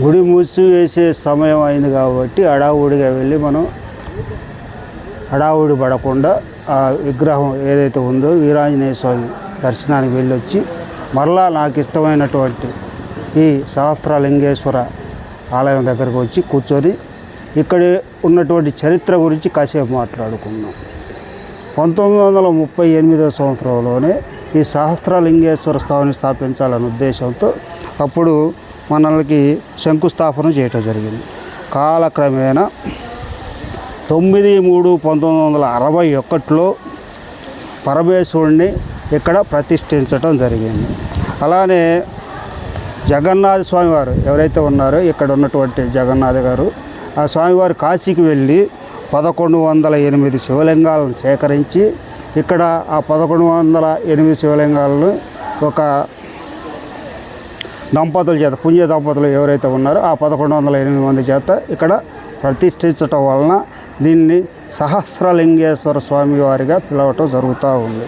గుడి మూసివేసే సమయం అయింది కాబట్టి హడావుడిగా వెళ్ళి మనం హడావుడి పడకుండా ఆ విగ్రహం ఏదైతే ఉందో వీరాంజనేయ స్వామి దర్శనానికి వెళ్ళొచ్చి మరలా నాకు ఇష్టమైనటువంటి ఈ సహస్రలింగేశ్వర ఆలయం దగ్గరకు వచ్చి కూర్చొని ఇక్కడ ఉన్నటువంటి చరిత్ర గురించి కాసేపు మాట్లాడుకున్నాం. 1938 సంవత్సరంలోనే ఈ సహస్రలింగేశ్వర స్వామిని స్థాపించాలనే ఉద్దేశంతో అప్పుడు మనకి శంకుస్థాపన చేయటం జరిగింది. కాలక్రమేణా 9/3/1961లో పరమేశ్వరుణ్ణి ఇక్కడ ప్రతిష్ఠించటం జరిగింది. అలానే జగన్నాథ స్వామివారు ఎవరైతే ఉన్నారో ఇక్కడ ఉన్నటువంటి జగన్నాథ్ గారు ఆ స్వామివారు కాశీకి వెళ్ళి 1108 శివలింగాలను సేకరించి ఇక్కడ ఆ 1108 శివలింగాలను ఒక దంపతుల చేత పుణ్య దంపతులు ఎవరైతే ఉన్నారో ఆ 1108 మంది చేత ఇక్కడ ప్రతిష్ఠించటం వలన దీన్ని సహస్రలింగేశ్వర స్వామి వారిగా పిలవటం జరుగుతూ ఉంది.